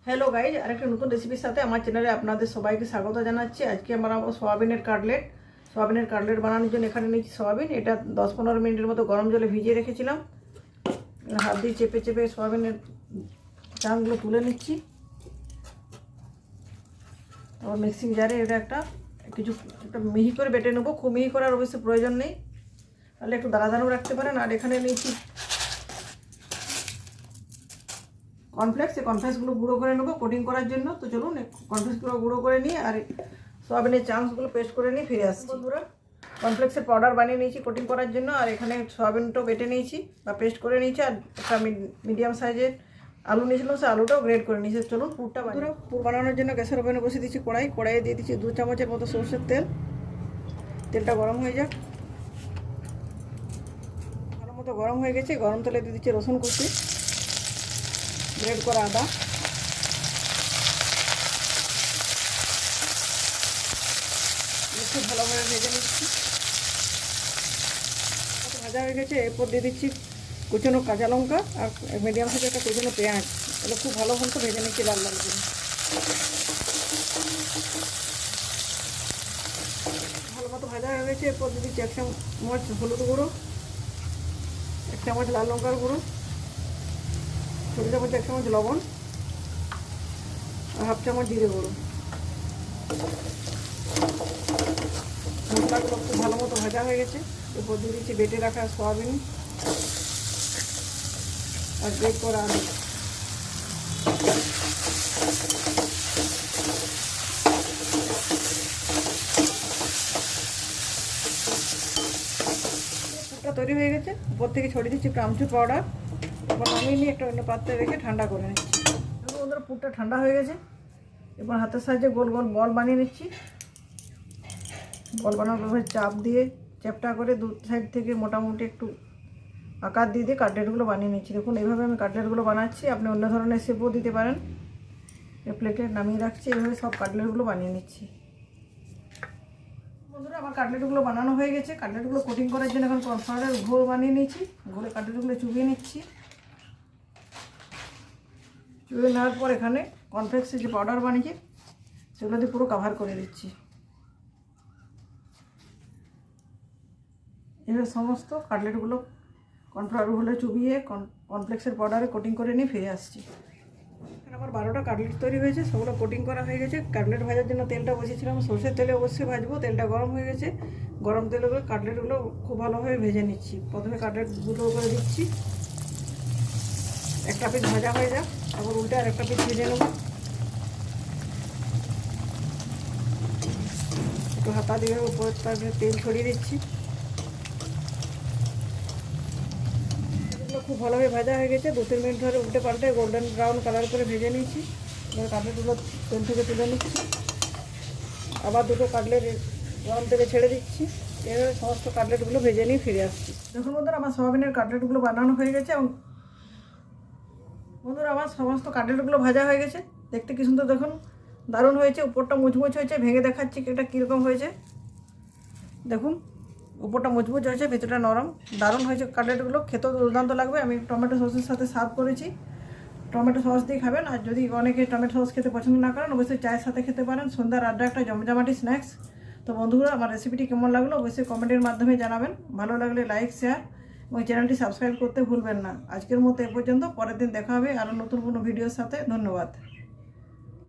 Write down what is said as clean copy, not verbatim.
Hello guys, আরেকটা নতুন রেসিপির সাথে আমার চ্যানেলে আপনাদের সবাইকে স্বাগত জানাচ্ছি। আজকে আমরা সোয়াবিনের কাটলেট বানানোর জন্য এখানে নিয়েছি সোয়াবিন। এটা 10-15 মিনিটের মতো গরম জলে ভিজিয়ে রেখেছিলাম। হাত দিয়ে চেপে চেপে সোয়াবিনের চাংগুলো তুলে নিচ্ছি। আবার মিক্সিং জারে এটা একটা মিহি করে বেটে নেবো। খুব মিহি করার অবশ্যই প্রয়োজন নেই, তাহলে একটু দানা দানাও রাখতে পারেন। আর এখানে নিয়েছি কর্নফ্লেক্স। এই কর্নফ্লেক্সগুলো গুঁড়ো করে নেবো কোটিং করার জন্য। তো চলুন কর্নফ্লেক্সগুলো গুঁড়ো করে নিয়ে আর সোয়াবিনের চাংসগুলো পেস্ট করে নিয়ে ফিরে আসছি। বন্ধুরা, কর্নফ্লেক্সের পাউডার বানিয়ে নিয়েছি কোটিং করার জন্য। আর এখানে সোয়াবিনটাও বেটে নিয়েছি বা পেস্ট করে নিয়েছি। আর একটা মিডিয়াম সাইজের আলু নিয়েছিলাম, সে আলুটাও গ্রেড করে নিয়েছি। চলুন পুর বানানোর জন্য গ্যাসের ওভেনে বসে দিচ্ছি কড়াইয়ে দিয়ে দিচ্ছি 2 চামচের মতো সরষের তেল। তেলটা গরম হয়ে যাক। ভালো মতো গরম হয়ে গেছে। গরম তেলে দিয়ে দিচ্ছি রসুন কুচি, গ্রেড করা আদা, একটু ভালোভাবে ভেজে নিচ্ছি। ভাজা হয়ে গেছে। এরপর দিয়ে দিচ্ছি কুচনো কাঁচা লঙ্কা আর মিডিয়াম সাইজের একটা কুচনো পেঁয়াজ। এগুলো খুব ভালো মতো ভেজে নিচ্ছি লাল লাল করে। ভালো মতো ভাজা হয়ে গেছে। এরপর দিয়ে দিচ্ছি 1 চামচ হলুদ গুঁড়ো, 1 চামচ লাল লঙ্কার গুঁড়ো, ছোটো চামচ 1 চামচ লবণ আর 1/2 চামচ জিরে গুঁড়ো। মশলাগুলো খুব ভালো মতো ভাজা হয়ে গেছে। এরপর দিয়ে দিচ্ছি বেটে রাখা সয়াবিন আর গ্রেট করা আলু। পুরটা তৈরি হয়ে গেছে। উপর থেকে ছড়িয়ে দিচ্ছি একটু আমচুর পাউডার। এবার নামিয়ে নিয়ে একটা অন্য পাত্রে রেখে ঠান্ডা করে নিচ্ছি। বন্ধুরা, পুরটা ঠান্ডা হয়ে গেছে। এবার হাতের সাহায্যে গোল গোল বল বানিয়ে নিচ্ছি। বল বানানোর চাপ দিয়ে চ্যাপটা করে দু সাইড থেকে মোটামুটি একটু আকার দিয়ে কাটলেটগুলো বানিয়ে নিচ্ছি। দেখুন এইভাবে আমি কাটলেটগুলো বানাচ্ছি। আপনি অন্য ধরনের শেপও দিতে পারেন। প্লেটে নামিয়ে রাখছি। এইভাবে সব কাটলেটগুলো বানিয়ে নিচ্ছি। বন্ধুরা, আমার কাটলেটগুলো বানানো হয়ে গেছে। কাটলেটগুলো কোটিং করার জন্য এখন কর্নফ্লাওয়ারের ঘোল বানিয়ে নিচ্ছি। ঘোলে কাটলেটগুলো চুবিয়ে নিচ্ছি। চুবিয়ে নেওয়ার পর এখানে কর্নফ্লেক্সের যে পাউডার বানিয়েছি সেগুলো দিয়ে পুরো কাভার করে দিচ্ছি। এবার সমস্ত কাটলেটগুলো কর্নফ্লাওয়ার ঘোলে চুবিয়ে কর্নফ্লেক্সের পাউডারে কোটিং করে নিয়ে ফিরে আসছি। এখানে আমার 12টা কাটলেট তৈরি হয়েছে। সবগুলো কোটিং করা হয়ে গেছে। কাটলেট ভাজার জন্য তেলটা বসিয়েছিলাম। সরষের তেলে অবশ্যই ভাজবো। তেলটা গরম হয়ে গেছে। গরম তেলে করে কাটলেটগুলো খুব ভালোভাবে ভেজে নিচ্ছি। প্রথমে কাটলেটগুলো করে দিচ্ছি। একটা পিস ভাজা হয়ে যাক, তারপর উল্টে আর একটা পিস ভেজে নেব। একটু হাতা দিয়ে উপর তেল ছড়িয়ে দিচ্ছি। খুব ভালোভাবে ভাজা হয়ে গেছে। 2-3 মিনিট ধরে উল্টে পাল্টে গোল্ডেন ব্রাউন কালার করে ভেজে নিয়েছি। এবার কাটলেটগুলো তেল থেকে তুলে নিচ্ছি। আবার দুটো কাটলেট গরম তেলে ছেড়ে দিচ্ছি। এভাবে সমস্ত কাটলেটগুলো ভেজে নিয়ে ফিরে আসছি। দেখুন বন্ধুরা, আমার সোয়াবিনের কাটলেটগুলো বানানো হয়ে গেছে। এবং বন্ধুরা, আমার সমস্ত কাটলেটগুলো ভাজা হয়ে গেছে। দেখতে কি সুন্দর দেখুন, দারুণ হয়েছে। উপরটা মুচমুচ হয়েছে। ভেঙে দেখাচ্ছি এটা কীরকম হয়েছে। দেখুন, উপরটা মুচমুচ হয়েছে, ভেতরটা নরম। দারুণ হয়েছে কাটলেটগুলো। খেতেও দুর্দান্ত লাগবে। আমি টমেটো সসের সাথে সার্ভ করেছি। টমেটো সস দিয়ে খাবেন। আর যদি অনেকে টমেটো সস খেতে পছন্দ না করেন, অবশ্যই চায়ের সাথে খেতে পারেন। সন্ধ্যার আড্ডা একটা জমজমাটি স্ন্যাক্স। তো বন্ধুরা, আমার রেসিপিটি কেমন লাগলো অবশ্যই কমেন্টের মাধ্যমে জানাবেন। ভালো লাগলে লাইক, শেয়ার এবং চ্যানেলটি সাবস্ক্রাইব করতে ভুলবেন না। আজকের মতো এ পর্যন্ত। পরের দিন দেখা হবে আরও নতুন কোনো ভিডিওর সাথে। ধন্যবাদ।